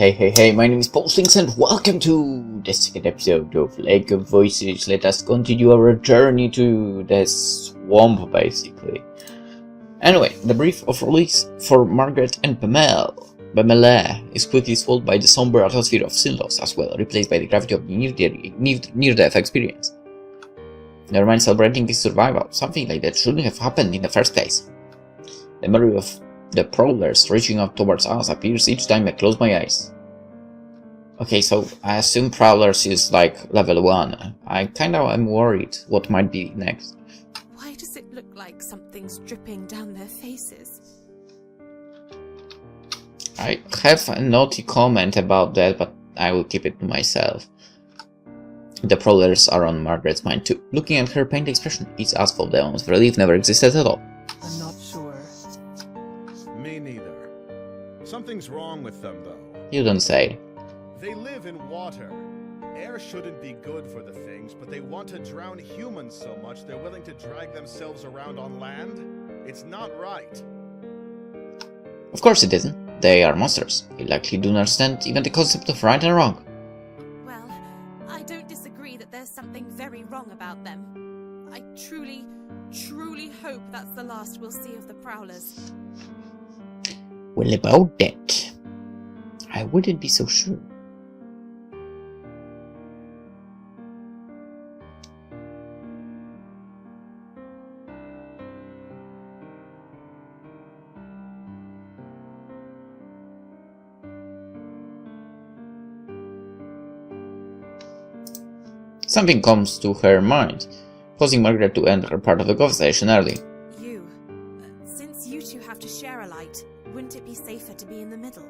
Hey, my name is PolishLynx and welcome to the second episode of Lake of Voices. Let us continue our journey to the swamp, basically. Anyway, the brief of release for Margaret and Pamela is quickly swallowed by the somber atmosphere of Sinnlos as well, replaced by the gravity of the near-death experience. Their mind celebrating his survival, something like that shouldn't have happened in the first place. The memory of the prowlers reaching out towards us appears each time I close my eyes. Okay, so I assume prowlers is like level 1. I kinda am worried what might be next. Why does it look like something's dripping down their faces? I have a naughty comment about that, but I will keep it to myself. The prowlers are on Margaret's mind too. Looking at her pained expression, it's as though the almost relief never existed at all. I'm not sure. Me neither. Something's wrong with them, though. You don't say. They live in water. Air shouldn't be good for the things, but they want to drown humans so much they're willing to drag themselves around on land? It's not right. Of course it isn't. They are monsters. They likely do not understand even the concept of right and wrong. Well, I don't disagree that there's something very wrong about them. I truly hope that's the last we'll see of the prowlers. Well, about that, I wouldn't be so sure. Something comes to her mind, causing Margaret to end her part of the conversation early. Since you two have to share a light, wouldn't it be safer to be in the middle?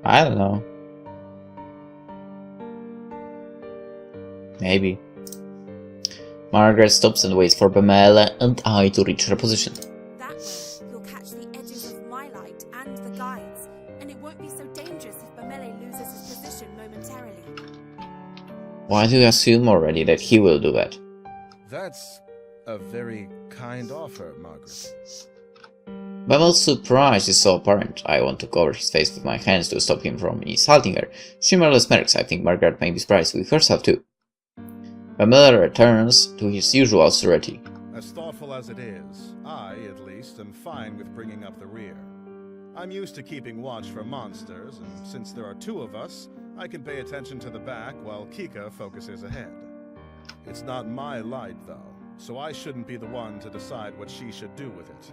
I don't know. Maybe. Margaret stops and waits for Pamela and I to reach her position. That way, you'll catch the edges of my light and the guides, and it won't be so dangerous if Pamela loses his position momentarily. Why do you assume already that he will do that? That's a very kind offer, Margaret. Pamela's surprise is so apparent. I want to cover his face with my hands to stop him from insulting her. She merely smirks. I think Margaret may be surprised with herself too. Pamela returns to his usual serenity. As thoughtful as it is, I, at least, am fine with bringing up the rear. I'm used to keeping watch for monsters, and since there are two of us, I can pay attention to the back while Kika focuses ahead. It's not my light, though, so I shouldn't be the one to decide what she should do with it.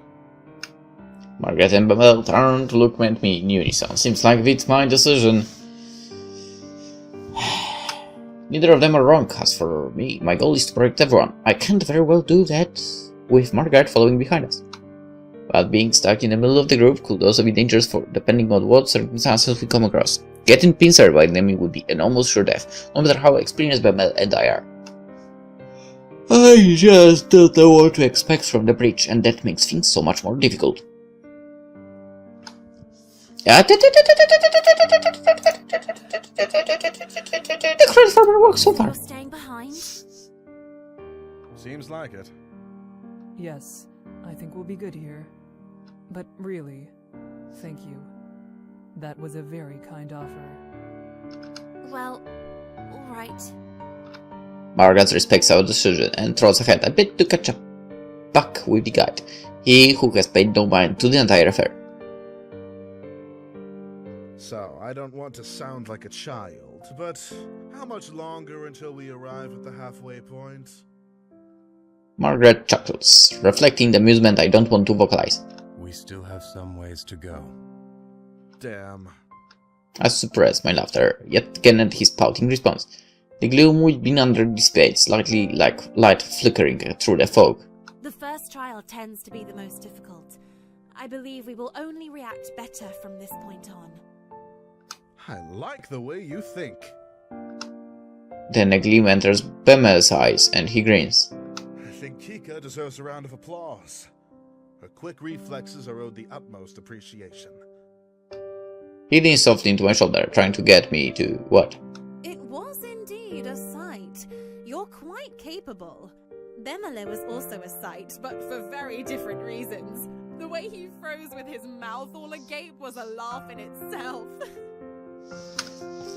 Margaret and Pamela turn to look at me in unison. Seems like it's my decision. Neither of them are wrong. As for me, my goal is to protect everyone. I can't very well do that with Margaret following behind us. But being stuck in the middle of the group could also be dangerous depending on what circumstances we come across. Getting pincered by them would be an almost sure death, no matter how experienced Pamela and I are. I just don't know what to expect from the breach, and that makes things so much more difficult. The credit farmer works so far. You're staying behind? Seems like it. Yes, I think we'll be good here. But really, thank you. That was a very kind offer. Well, alright. Margaret respects our decision and throws ahead a bit to catch up with the guide, he who has paid no mind to the entire affair. So, I don't want to sound like a child, but how much longer until we arrive at the halfway point? Margaret chuckles, reflecting the amusement I don't want to vocalize. We still have some ways to go. Damn. I suppress my laughter, yet again at his pouting response. The gloom we'd been under displayed, slightly like light flickering through the fog. The first trial tends to be the most difficult. I believe we will only react better from this point on. I like the way you think. Then a gleam enters Pamela's eyes and he grins. I think Kika deserves a round of applause. Her quick reflexes are owed the utmost appreciation. He leaned softly into my shoulder, trying to get me to what? It was indeed a sight. You're quite capable. Bemele was also a sight, but for very different reasons. The way he froze with his mouth all agape was a laugh in itself.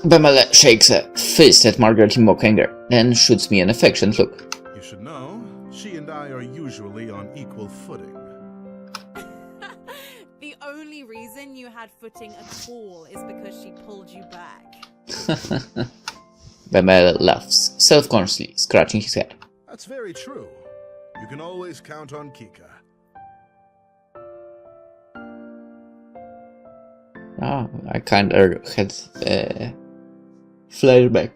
Bemele shakes a fist at Margaret in mock anger, then shoots me an affectionate look. You should know, she and I are usually on equal footing. The only reason you had footing at all is because she pulled you back. Bemele laughs, self-consciously, scratching his head. That's very true. You can always count on Kika. Ah, I kinda had flashback.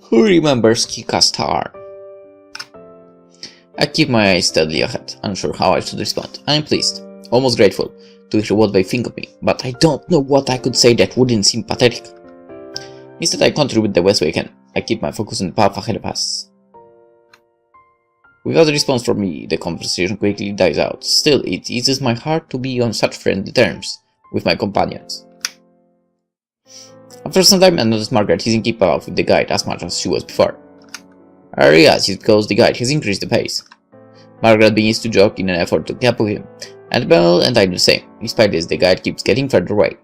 Who remembers Kika's star? I keep my eyes steadily ahead, unsure how I should respond. I am pleased, almost grateful, to hear what they think of me, but I don't know what I could say that wouldn't seem pathetic. Instead, I contribute the best way I can. I keep my focus on the path ahead of us. Without a response from me, the conversation quickly dies out. Still, it eases my heart to be on such friendly terms with my companions. After some time, I noticed Margaret isn't keeping up with the guide as much as she was before. I realize it's because the guide has increased the pace. Margaret begins to jog in an effort to keep up with him, and Belle and I do the same. Despite this, the guide keeps getting further away.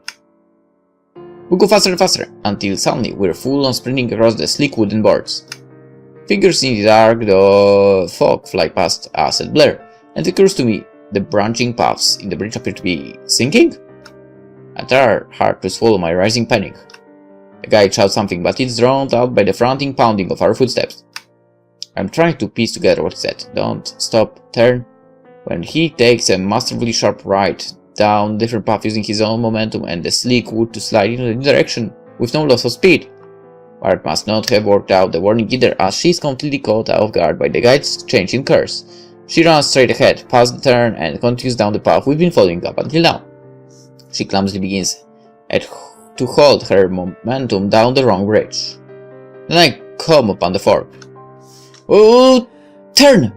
We go faster and faster, until suddenly we're full on sprinting across the sleek wooden boards. Figures in the dark, the fog fly past us and blur, and it occurs to me the branching paths in the bridge appear to be sinking? I try hard to swallow my rising panic. The guide shouts something, but it's drowned out by the frantic pounding of our footsteps. I'm trying to piece together what he said. Don't stop, turn. When he takes a masterfully sharp right down different path using his own momentum and the sleek wood to slide in a new direction with no loss of speed. Margaret must not have worked out the warning either, as she's completely caught off guard by the guide's change in course. She runs straight ahead, past the turn, and continues down the path we've been following up until now. She clumsily begins to hold her momentum down the wrong bridge. Then I come upon the fork. Oh, turn!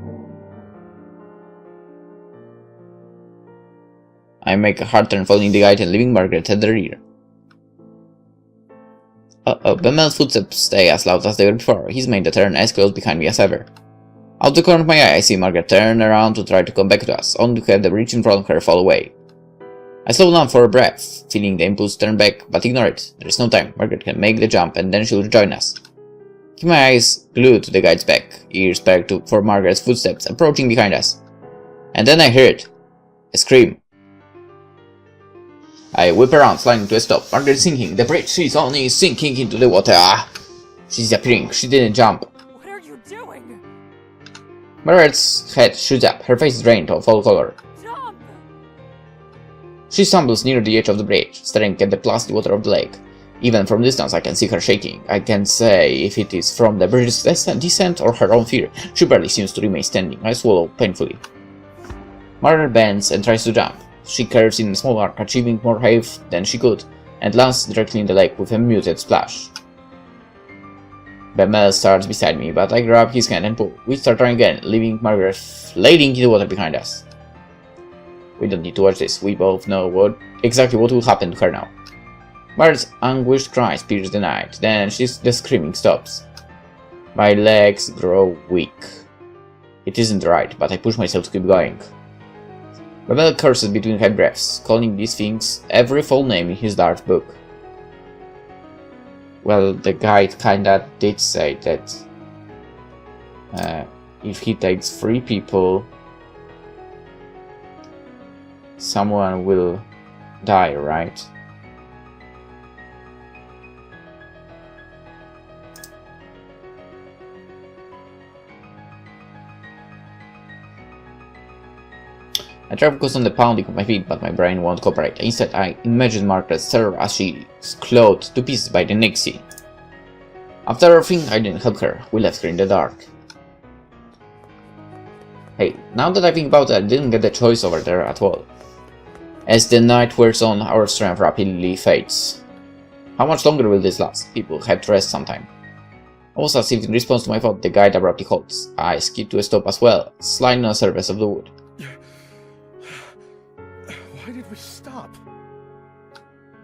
I make a hard turn following the guide and leaving Margaret at the rear. Bemele's footsteps stay as loud as they were before. He's made the turn as close behind me as ever. Out the corner of my eye, I see Margaret turn around to try to come back to us, only to have the bridge in front of her fall away. I slow down for a breath, feeling the impulse to turn back, but ignore it. There is no time. Margaret can make the jump and then she'll rejoin us. Keep my eyes glued to the guide's back, ears back for Margaret's footsteps approaching behind us. And then I hear it. A scream. I whip around, sliding to a stop. Margaret is sinking. The bridge is only sinking into the water. She's disappearing. She didn't jump. What are you doing? Margaret's head shoots up. Her face is drained of all color. Jump! She stumbles near the edge of the bridge, staring at the placid water of the lake. Even from distance, I can see her shaking. I can't say if it is from the bridge's descent or her own fear. She barely seems to remain standing. I swallow painfully. Margaret bends and tries to jump. She curves in a small arc, achieving more height than she could, and lands directly in the lake with a muted splash. Bemele starts beside me, but I grab his hand and pull. We start running again, leaving Margaret flading in the water behind us. We don't need to watch this. We both know exactly what will happen to her now. Margaret's anguished cries pierce the night. Then the screaming stops. My legs grow weak. It isn't right, but I push myself to keep going. Bemele curses between her breaths, calling these things every full name in his dark book. Well, the guide kinda did say that if he takes 3 people, someone will die, right? I try to focus on the pounding of my feet, but my brain won't cooperate. Instead, I imagine Margaret's terror as she is clawed to pieces by the Nixie. After everything, I didn't help her. We left her in the dark. Hey, now that I think about it, I didn't get a choice over there at all. As the night wears on, our strength rapidly fades. How much longer will this last? People had to rest sometime. Almost as if in response to my thought, the guide abruptly halts. I skid to a stop as well, sliding on the surface of the wood. Why did we stop?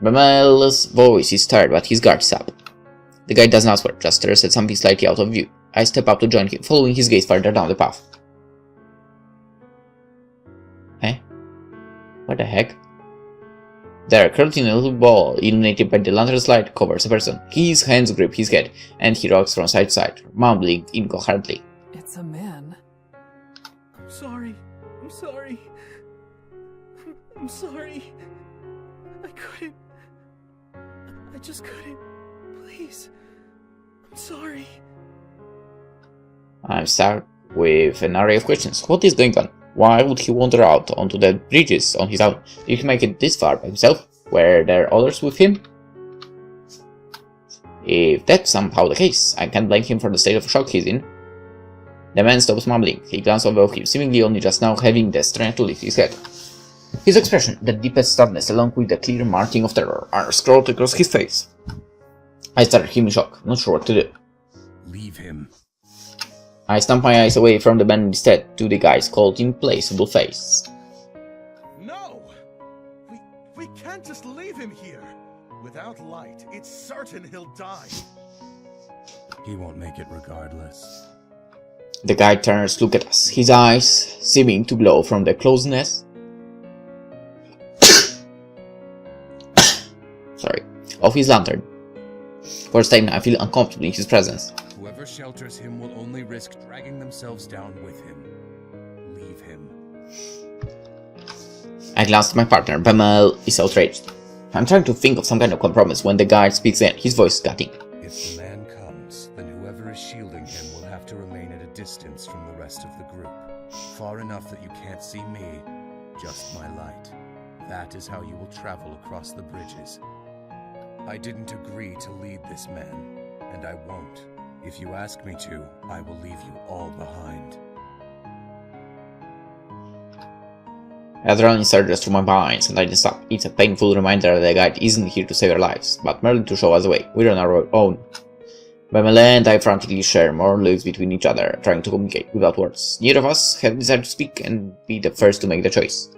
Bemel's voice is tired, but his guard is up. The guy does not swear, just stares at something slightly out of view. I step up to join him, following his gaze further down the path. Eh? What the heck? There, curled in a little ball, illuminated by the lantern's light, covers a person. His hands grip his head, and he rocks from side to side, mumbling incoherently. It's a man. I'm sorry. I'm sorry. I'm sorry. I couldn't. I just couldn't. Please. I'm sorry. I'm stuck with an array of questions. What is going on? Why would he wander out onto the bridges on his own? Did he make it this far by himself? Were there others with him? If that's somehow the case, I can't blame him for the state of shock he's in. The man stops mumbling. He glances over him, seemingly only just now having the strength to lift his head. His expression, the deepest sadness along with the clear marking of terror, are scrawled across his face. I stare at him in shock, not sure what to do. Leave him. I stamp my eyes away from the man instead to the guy's cold, implacable face. No! We can't just leave him here. Without light, it's certain he'll die. He won't make it regardless. The guy turns to look at us, his eyes seeming to glow from the closeness sorry, of his lantern. First time I feel uncomfortable in his presence. Whoever shelters him will only risk dragging themselves down with him. Leave him. I glance at my partner. Bemel is outraged. I'm trying to think of some kind of compromise when the guard speaks in, his voice cutting. If the man comes, then whoever is shielding him will have to remain at a distance from the rest of the group. Far enough that you can't see me, just my light. That is how you will travel across the bridges. I didn't agree to lead this man, and I won't. If you ask me to, I will leave you all behind. Adrenaline surges through my veins and I just stop. It's a painful reminder that the guide isn't here to save our lives, but merely to show us the way. We're on our own. Bemel and I frantically share more looks between each other, trying to communicate without words. Neither of us have decided to speak and be the first to make the choice.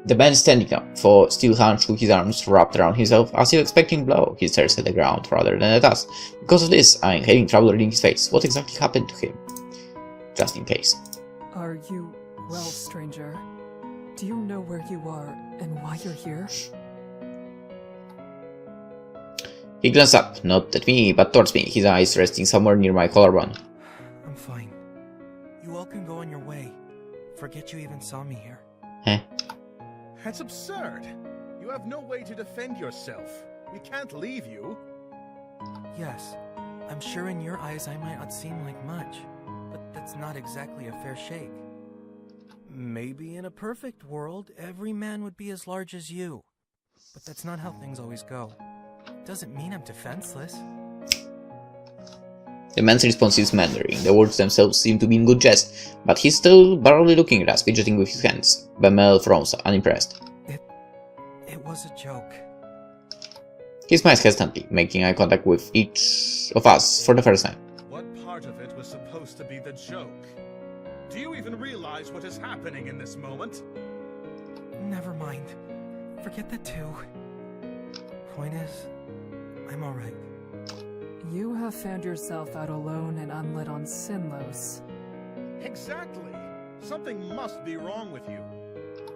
The man standing up, for still hunched with his arms wrapped around himself, as if expecting a blow. He stares at the ground rather than at us. Because of this, I'm having trouble reading his face. What exactly happened to him? Just in case. Are you well, stranger? Do you know where you are and why you're here? He glanced up, not at me, but towards me, his eyes resting somewhere near my collarbone. I'm fine. You all can go on your way. Forget you even saw me here. Eh? That's absurd. You have no way to defend yourself. We can't leave you. Yes, I'm sure in your eyes I might not seem like much, but that's not exactly a fair shake. Maybe in a perfect world, every man would be as large as you. But that's not how things always go. Doesn't mean I'm defenseless. The man's response is meandering. The words themselves seem to be in good jest, but he's still barely looking at us, fidgeting with his hands. Bemel frowns, unimpressed. It was a joke. He smiles hesitantly, making eye contact with each of us for the first time. What part of it was supposed to be the joke? Do you even realize what is happening in this moment? Never mind. Forget that too. Point is, I'm alright. You have found yourself out alone and unlit on Sinnlos. Exactly. Something must be wrong with you.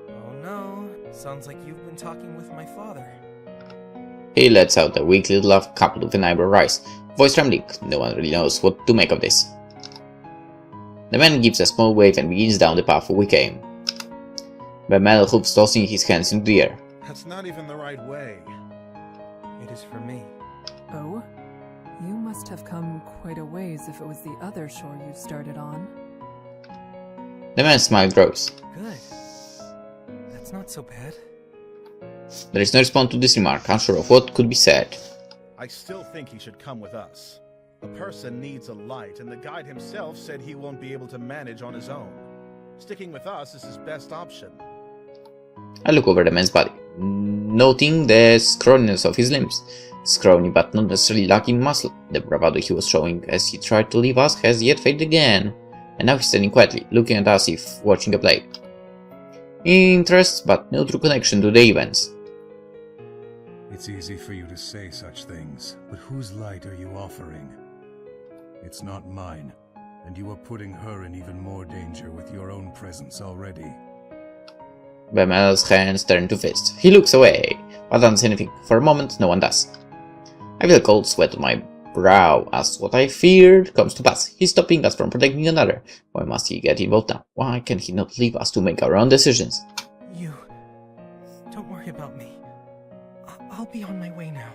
Oh no, sounds like you've been talking with my father. He lets out a weak little laugh coupled with an eyebrow rise, voice trembling. No one really knows what to make of this. The man gives a small wave and begins down the path we came. Bemel hoops, tossing his hands into the air. That's not even the right way. It is for me. Oh? You must have come quite a ways if it was the other shore you started on. The man's smile grows. Good. That's not so bad. There is no response to this remark, unsure of what could be said. I still think he should come with us. A person needs a light, and the guide himself said he won't be able to manage on his own. Sticking with us is his best option. I look over the man's body, noting the scrawniness of his limbs. Scrawny but not necessarily lacking muscle. The bravado he was showing as he tried to leave us has yet faded again. And now he's standing quietly, looking at us if watching a play. Interest, but no true connection to the events. It's easy for you to say such things, but whose light are you offering? It's not mine, and you are putting her in even more danger with your own presence already. Bemela's hands turn to fist. He looks away, but doesn't say anything. For a moment, no one does. I feel a cold sweat on my brow as what I feared comes to pass. He's stopping us from protecting another. Why must he get involved now? Why can he not leave us to make our own decisions? You... Don't worry about me. I'll be on my way now.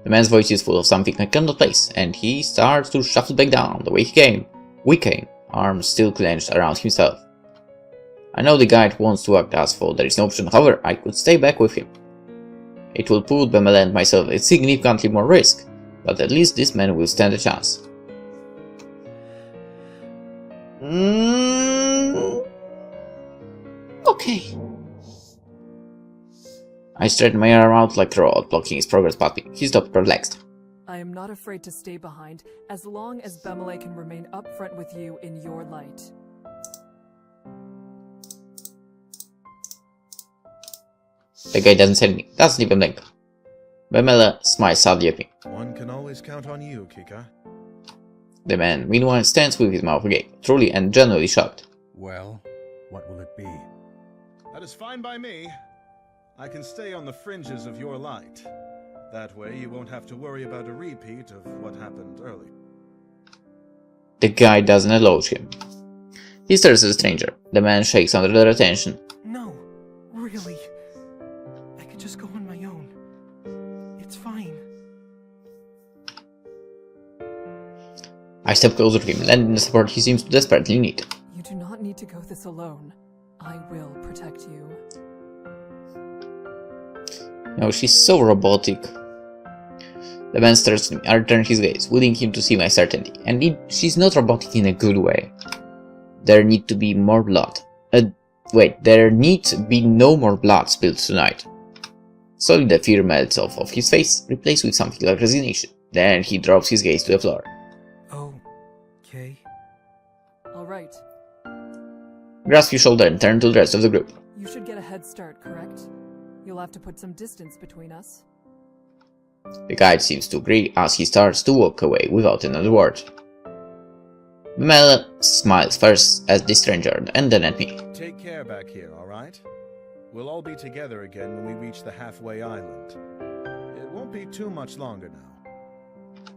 The man's voice is full of something I cannot place, and he starts to shuffle back down the way he came. We came, arms still clenched around himself. I know the guide wants to act as though there is no option, however, I could stay back with him. It will put Bemela and myself at significantly more risk, but at least this man will stand a chance. Okay. I straightened my arm out like a rod, blocking his progress past me. He stopped perplexed. I am not afraid to stay behind, as long as Bemele can remain upfront with you in your light. The guy doesn't say anything, doesn't even blink. Bemela smiles sadly at me. One can always count on you, Kika. The man, meanwhile, stands with his mouth agape, truly and genuinely shocked. Well, what will it be? That is fine by me. I can stay on the fringes of your light. That way you won't have to worry about a repeat of what happened earlier. The guy doesn't acknowledge him. He stares at the stranger. The man shakes under their attention. No, really. I could just go on my own. It's fine. I step closer to him, lending the support he seems to desperately need. You do not need to go this alone. I will protect you. No, she's so robotic. The man stares at me. I return his gaze, willing him to see my certainty. And she's not robotic in a good way. There need to be more blood. There need to be no more blood spilled tonight. Slowly the fear melts off of his face, replaced with something like resignation. Then he drops his gaze to the floor. Okay. Alright. Grasp his shoulder and turn to the rest of the group. You should get a head start, correct? You'll have to put some distance between us. The guide seems to agree as he starts to walk away without another word. Mel smiles first at the stranger and then at me. Take care back here, alright? We'll all be together again when we reach the halfway island. It won't be too much longer now.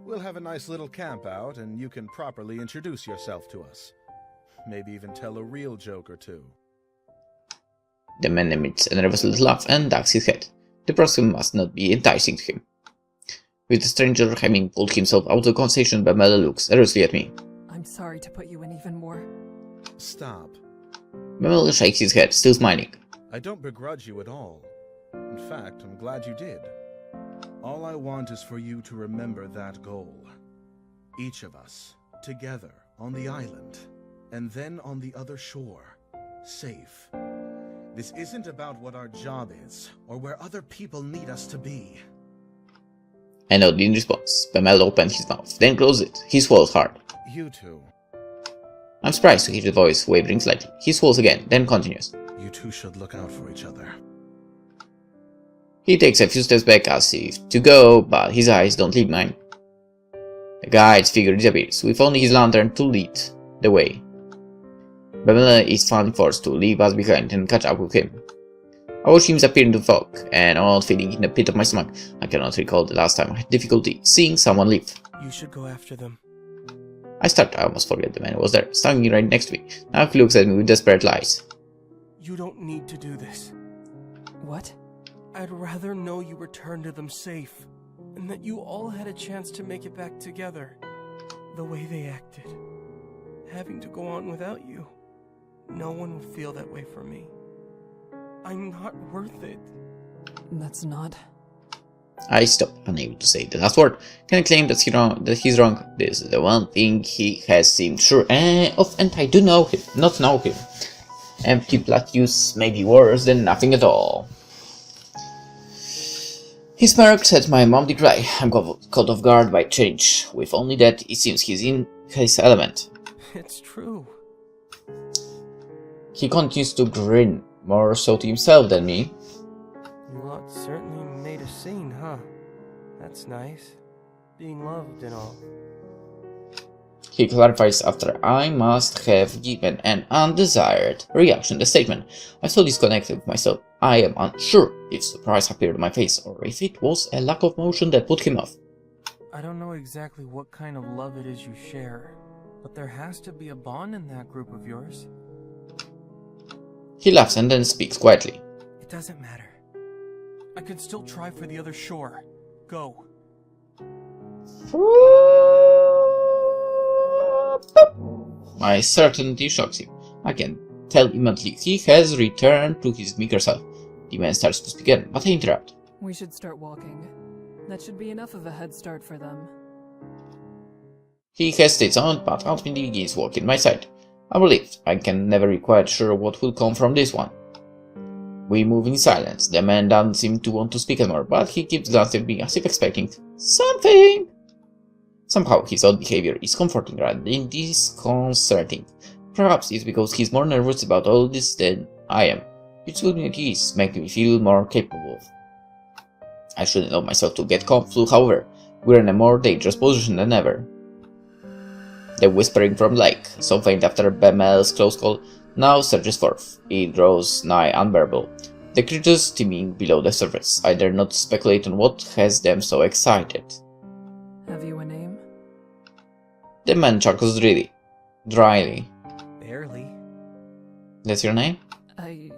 We'll have a nice little camp out and you can properly introduce yourself to us. Maybe even tell a real joke or two. The man emits a nervous little laugh and ducks his head. The prospect must not be enticing to him. With the stranger having pulled himself out of the conversation, Bemela looks seriously at me. I'm sorry to put you in even more. Stop. Bemela shakes his head, still smiling. I don't begrudge you at all. In fact, I'm glad you did. All I want is for you to remember that goal. Each of us, together, on the island, and then on the other shore, safe. This isn't about what our job is, or where other people need us to be. I nodded in response. Bemela opened his mouth, then closed it. He swallowed hard. You two. I'm surprised to hear the voice wavering slightly. He swallows again, then continues. You two should look out for each other. He takes a few steps back as if to go, but his eyes don't leave mine. The guide's figure disappears, with only his lantern to lead the way. Bemela is finally forced to leave us behind and catch up with him. I watch him disappear into the fog, and all feeling in the pit of my stomach. I cannot recall the last time I had difficulty seeing someone leave. You should go after them. I almost forget the man was there, standing right next to me. Now he looks at me with desperate eyes. You don't need to do this. What? I'd rather know you returned to them safe, and that you all had a chance to make it back together. The way they acted. Having to go on without you. No one will feel that way for me. I'm not worth it. That's not... I stop, unable to say the last word. Can I claim that he's wrong? This is the one thing he has seemed sure of, and I do not know him. Empty plateaus may be worse than nothing at all. He smirks at my mom cry. I'm caught off guard by change. With only that, it seems he's in his element. It's true. He continues to grin, more so to himself than me. You Well, it certainly made a scene, huh? That's nice. Being loved and all. He clarifies after I must have given an undesired reaction to the statement. I so disconnected with myself. I am unsure if surprise appeared on my face or if it was a lack of motion that put him off. I don't know exactly what kind of love it is you share, but there has to be a bond in that group of yours. He laughs and then speaks quietly. It doesn't matter. I could still try for the other shore. Go. My certainty shocks him. I can tell immediately he has returned to his meager self. The man starts to speak again, but I interrupt. We should start walking. That should be enough of a head start for them. He hesitates on, but ultimately begins walking my side. I'm relieved. I can never be quite sure what will come from this one. We move in silence. The man doesn't seem to want to speak anymore, but he keeps glancing at me as if expecting something. Somehow his odd behavior is comforting rather than disconcerting. Perhaps it's because he's more nervous about all this than I am, which would at least make me feel more capable. I shouldn't allow myself to get confused, however. We're in a more dangerous position than ever. The whispering from the lake, so faint after Bemel's close call, now surges forth. It grows nigh unbearable. The creatures teeming below the surface. I dare not speculate on what has them so excited. Have you a name? The man chuckles dryly. Barely. That's your name? I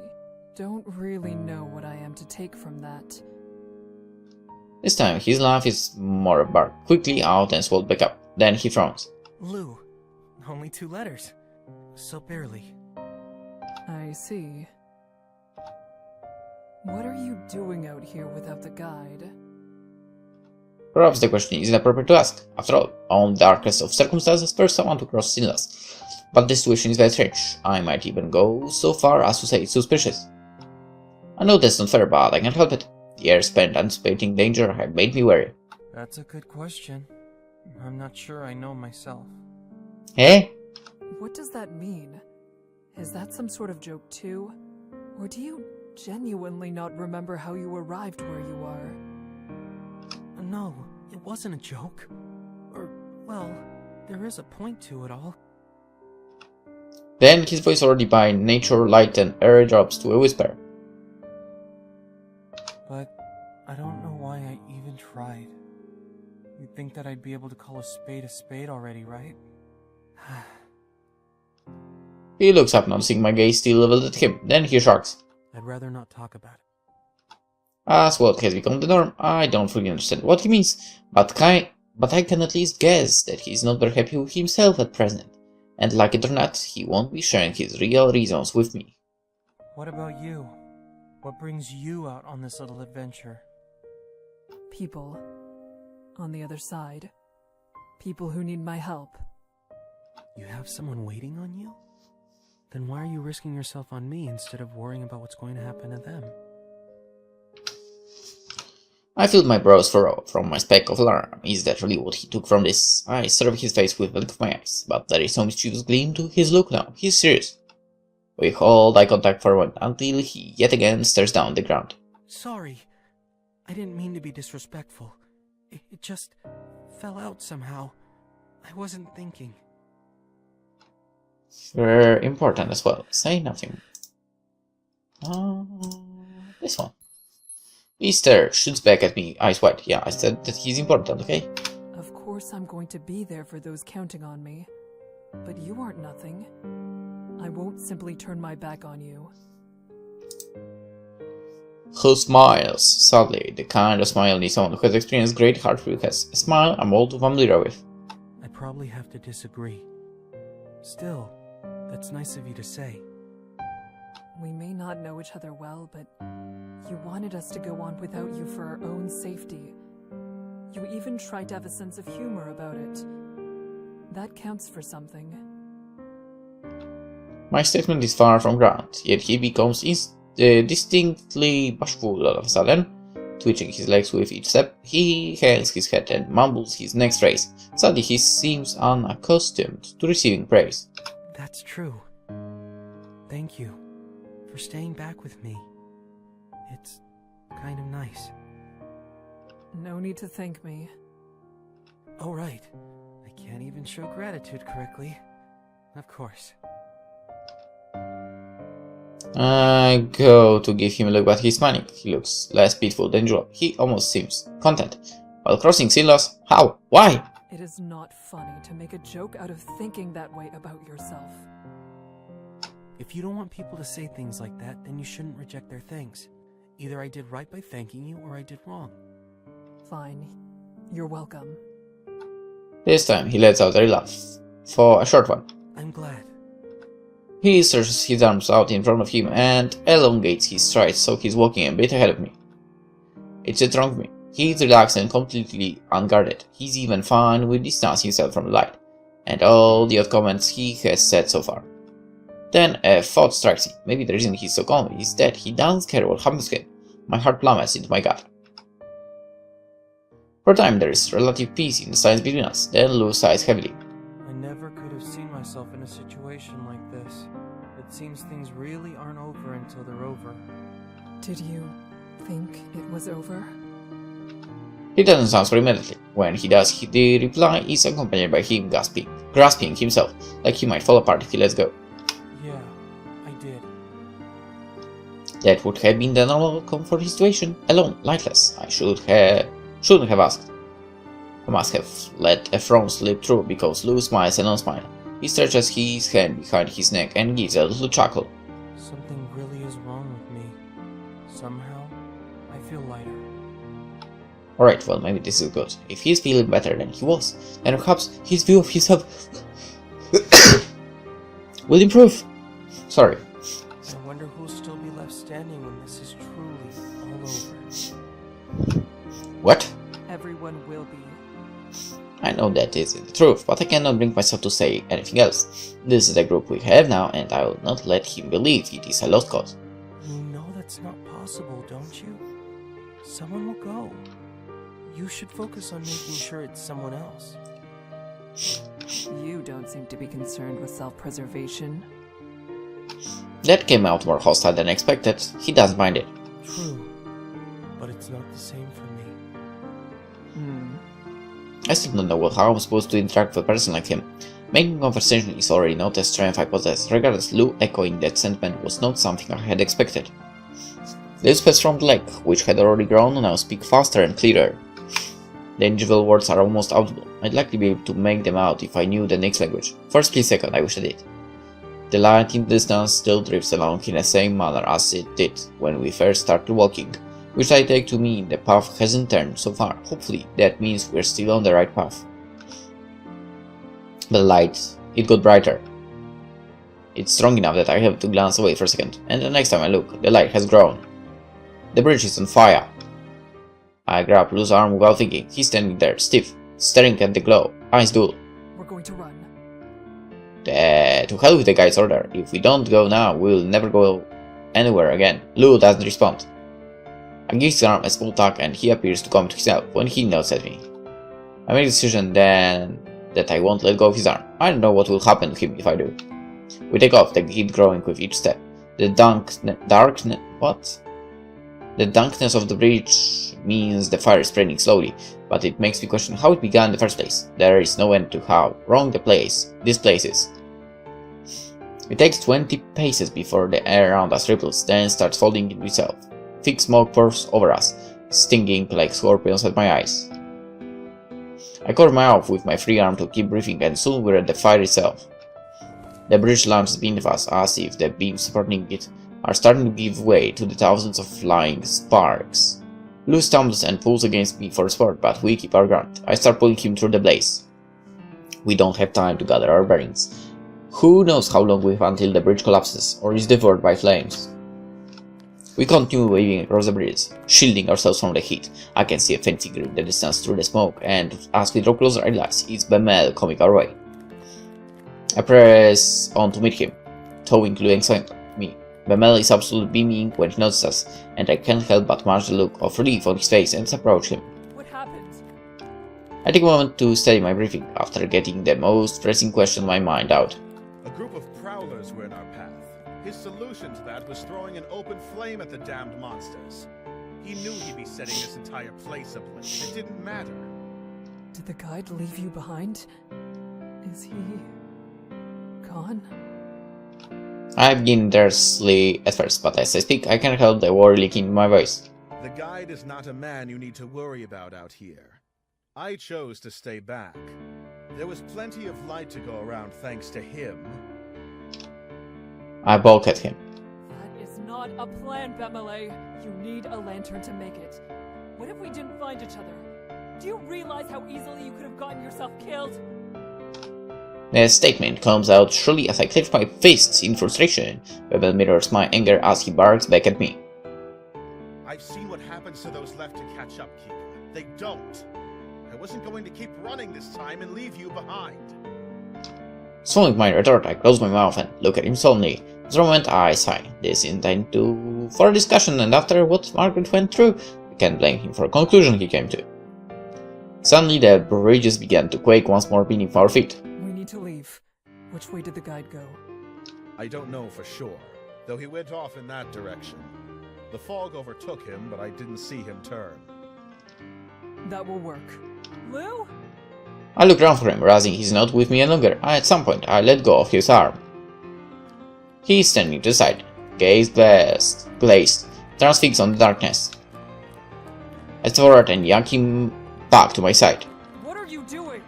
don't really know what I am to take from that. This time his laugh is more a bark, quickly out and swelled back up. Then he frowns. Lou. Only 2 letters. So barely. I see. What are you doing out here without the guide? Perhaps the question isn't appropriate to ask. After all, on the darkest of circumstances, first I want to cross Sinnlos. But the situation is very strange. I might even go so far as to say it's suspicious. I know that's not fair, but I can't help it. The years spent anticipating danger have made me wary. That's a good question. I'm not sure I know myself. Eh? What does that mean? Is that some sort of joke too? Or do you genuinely not remember how you arrived where you are? No, it wasn't a joke. Or, well, there is a point to it all. Then his voice, already by nature light and air, drops to a whisper. But I don't know why I even tried. You'd think that I'd be able to call a spade already, right? He looks up, noticing my gaze still leveled at him. Then he shrugs. I'd rather not talk about it. As what has become the norm, I don't fully understand what he means, but I can at least guess that he's not very happy with himself at present, and like it or not, he won't be sharing his real reasons with me. What about you? What brings you out on this little adventure? People. On the other side. People who need my help. You have someone waiting on you? Then why are you risking yourself on me instead of worrying about what's going to happen to them? I feel my brows furrow from my speck of alarm. Is that really what he took from this? I survey his face with the look of my eyes, but there is no mischievous gleam to his look now. He's serious. We hold eye contact for a moment until he yet again stares down the ground. Sorry. I didn't mean to be disrespectful. It just fell out somehow. I wasn't thinking. Very important as well. Say nothing. This one. Easter shoots back at me, eyes wide. Yeah, I said that he's important, okay? Of course I'm going to be there for those counting on me. But you aren't nothing. I won't simply turn my back on you. Who smiles? Sadly, the kind of smile needs someone who has experienced great heartbreak has. A smile I'm all too familiar with. I probably have to disagree. Still, that's nice of you to say. We may not know each other well, but you wanted us to go on without you for our own safety. You even tried to have a sense of humor about it. That counts for something. My statement is far from ground, yet he becomes distinctly bashful all of a sudden. Twitching his legs with each step, he hangs his head and mumbles his next phrase. Suddenly he seems unaccustomed to receiving praise. That's true. Thank you for staying back with me. kind of nice. No need to thank me. Oh, right. I can't even show gratitude correctly. Of course. I go to give him a look, but he's smiling. He looks less pitiful than usual. He almost seems content. While crossing Sinnlos, how? Why? It is not funny to make a joke out of thinking that way about yourself. If you don't want people to say things like that, then you shouldn't reject their thanks. Either I did right by thanking you, or I did wrong. Fine. You're welcome. This time he lets out a laugh. For a short one. I'm glad. He stretches his arms out in front of him and elongates his strides so he's walking a bit ahead of me. It's a wrong of me. He's relaxed and completely unguarded. He's even fine with distancing himself from the light, and all the odd comments he has said so far. Then a thought strikes me. Maybe the reason he's so calm is that he doesn't care what happens to him. My heart plummets into my gut. For a time there is relative peace in the silence between us, then Lou sighs heavily. I never could have seen myself in a situation like this. It seems things really aren't over until they're over. Did you think it was over? He doesn't answer immediately. When he does, the reply is accompanied by him grasping himself, like he might fall apart if he lets go. Yeah, I did. That would have been the normal comfort situation, alone, lightless. I shouldn't have asked. I must have let a frown slip through because Lou smiles and unsmiles. He stretches his hand behind his neck and gives a little chuckle. Something really is wrong with me. Somehow, I feel lighter. Alright, well, maybe this is good. If he's feeling better than he was, then perhaps his view of himself will improve. Sorry. I wonder who'll still be left standing when this is truly all over. What? Everyone will be. I know that isn't the truth, but I cannot bring myself to say anything else. This is the group we have now, and I will not let him believe it is a lost cause. You know that's not possible, don't you? Someone will go. You should focus on making sure it's someone else. You don't seem to be concerned with self-preservation. That came out more hostile than expected. He doesn't mind it. True, but it's not the same for me. I still don't know how I'm supposed to interact with a person like him. Making conversation is already not a strength I possess. Regardless, Lou echoing that sentiment was not something I had expected. The whispers from the lake, which had already grown, now speak faster and clearer. The individual words are almost audible. I'd likely be able to make them out if I knew the next language. For a split second, I wish I did. The light in the distance still drifts along in the same manner as it did when we first started walking, which I take to mean the path hasn't turned so far. Hopefully, that means we're still on the right path. The light, it got brighter. It's strong enough that I have to glance away for a second, and the next time I look, the light has grown. The bridge is on fire. I grab Lou's arm without thinking. He's standing there, stiff, staring at the glow, eyes dull. We're going to run. To hell with the guy's order. If we don't go now, we'll never go anywhere again. Lou doesn't respond. I give his arm a small tug and he appears to come to himself when he nods at me. I make a decision then that I won't let go of his arm. I don't know what will happen to him if I do. We take off, the heat growing with each step. The darkness of the bridge means the fire is spreading slowly, but it makes me question how it began in the first place. There is no end to how wrong this place is. It takes 20 paces before the air around us ripples, then starts folding into itself. Thick smoke pours over us, stinging like scorpions at my eyes. I cover my mouth with my free arm to keep breathing, and soon we're at the fire itself. The bridge lunges beneath us as if the beams supporting it are starting to give way to the thousands of flying sparks. Lou stumbles and pulls against me for support, but we keep our ground. I start pulling him through the blaze. We don't have time to gather our bearings. Who knows how long we have until the bridge collapses or is devoured by flames. We continue waving across the bridge, shielding ourselves from the heat. I can see a faint figure in the distance through the smoke, and as we draw closer I realize it's Bemel coming our way. I press on to meet him, towing Lou inside me. Bemel is absolutely beaming when he notices us, and I can't help but mark the look of relief on his face and approach him. What happened? I take a moment to steady my breathing after getting the most pressing question in my mind out. A group of prowlers were in our path. His solution to that was throwing an open flame at the damned monsters. He knew he'd be setting this entire place ablaze. It didn't matter. Did the guide leave you behind? Is he gone? I begin tersely at first, but as I speak, I can't help the worry leaking in my voice. The guide is not a man you need to worry about out here. I chose to stay back. There was plenty of light to go around thanks to him. I balk at him. That is not a plan, Bemele. You need a lantern to make it. What if we didn't find each other? Do you realize how easily you could have gotten yourself killed? The statement comes out shrilly as I clench my fists in frustration. Bebel mirrors my anger as he barks back at me. I've seen what happens to those left to catch up, Kika. They don't. I wasn't going to keep running this time and leave you behind. Swallowing my retort, I close my mouth and look at him solemnly. At the moment, I sigh. This intent for a discussion, and after what Margaret went through, I can't blame him for a conclusion he came to. Suddenly, the bridges began to quake once more beneath our feet. We need to leave. Which way did the guide go? I don't know for sure, though he went off in that direction. The fog overtook him, but I didn't see him turn. That will work. Lou? I look around for him, realizing he's not with me any longer. At some point, I let go of his arm. He's standing to the side, gaze glazed, transfixed on the darkness. I step forward and yank him back to my side. What are you doing?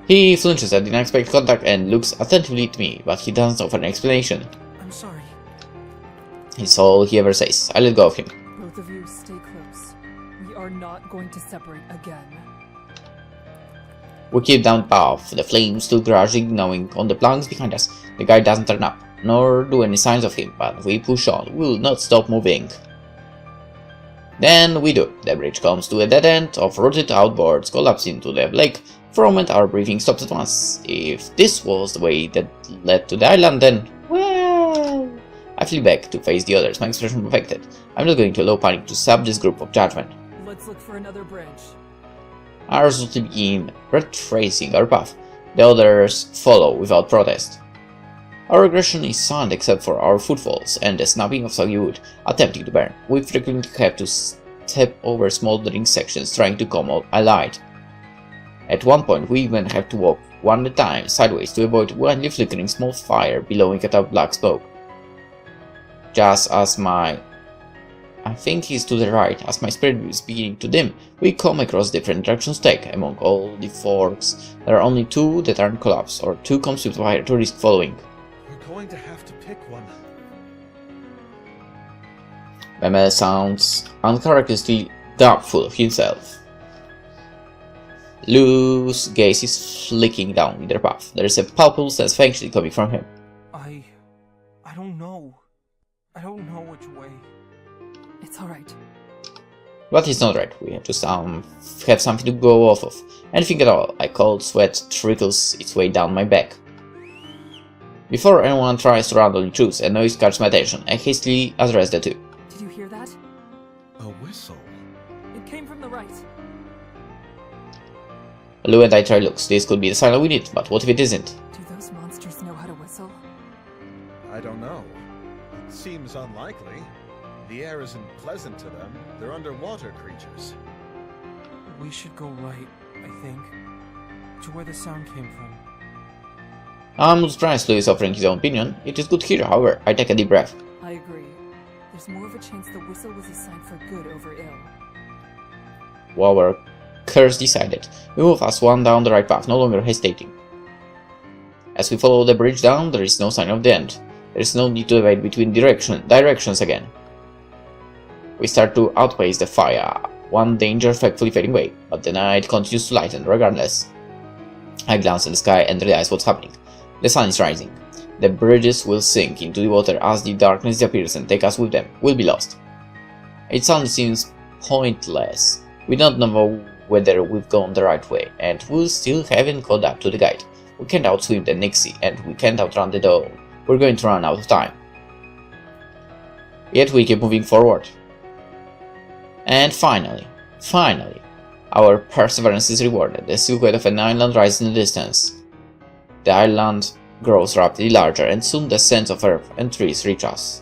He flinches at the unexpected contact and looks attentively at me, but he doesn't offer an explanation. I'm sorry. It's all he ever says. I let go of him. Both of you stay close. We are not going to separate again. We keep down the path, the flames still gradually gnawing on the planks behind us. The guy doesn't turn up, nor do any signs of him, but we push on. We will not stop moving. Then we do. The bridge comes to a dead end of rotted out boards collapsing into the lake. For a moment our breathing stops at once. If this was the way that led to the island, then, well... I flee back to face the others, my expression perfected. I'm not going to allow panic to sap this group of judgment. Let's look for another bridge. I resolutely begin retracing our path. The others follow without protest. Our regression is silent except for our footfalls and the snapping of soggy wood attempting to burn. We frequently have to step over smoldering sections trying to come out alight. At one point we even have to walk one at a time sideways to avoid wildly flickering small fire billowing at our black smoke. Just as I think he's to the right, as my spirit is beginning to dim, we come across different directions take. Among all the forks, there are only two that aren't collapsed, or two comes with fire to risk following. We're going to have to pick one. Bemele sounds uncharacteristically doubtful of himself. Lou's gaze is flicking down their path. There is a palpable sense of anxiety coming from him. I don't know. I don't know which way. It's alright. But it's not right. We have to have something to go off of. Anything at all. A cold sweat trickles its way down my back. Before anyone tries to randomly choose, a noise catches my attention. I hastily address the two. Did you hear that? A whistle? It came from the right. Lou and I try looks. This could be the signal we need, but what if it isn't? Do those monsters know how to whistle? I don't know. It seems unlikely. The air isn't pleasant to them. They're underwater creatures. We should go right, I think. To where the sound came from. I'm surprised Lou is offering his own opinion. It is good here, however. I take a deep breath. I agree. There's more of a chance the whistle was a sign for good over ill. Our curse decided. We move as one down the right path, no longer hesitating. As we follow the bridge down, there is no sign of the end. There is no need to evade between directions again. We start to outpace the fire, one danger effectively fading away, but the night continues to lighten regardless. I glance at the sky and realize what's happening. The sun is rising. The bridges will sink into the water as the darkness disappears and take us with them. We'll be lost. It suddenly seems pointless. We don't know whether we've gone the right way, and we still haven't caught up to the guide. We can't outswim the Nixie, and we can't outrun the dawn. We're going to run out of time. Yet we keep moving forward. And finally, our perseverance is rewarded. The silhouette of an island rises in the distance. The island grows rapidly larger, and soon the scents of earth and trees reach us.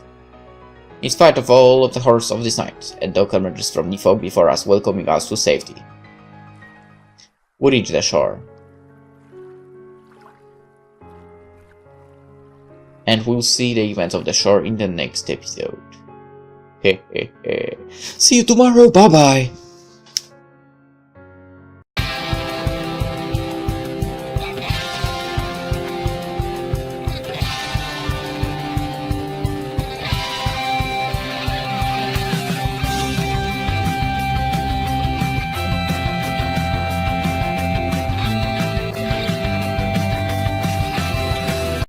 In spite of all of the horrors of this night, a dog emerges from the fog before us, welcoming us to safety. We reach the shore. And we'll see the events of the shore in the next episode. See you tomorrow, bye bye!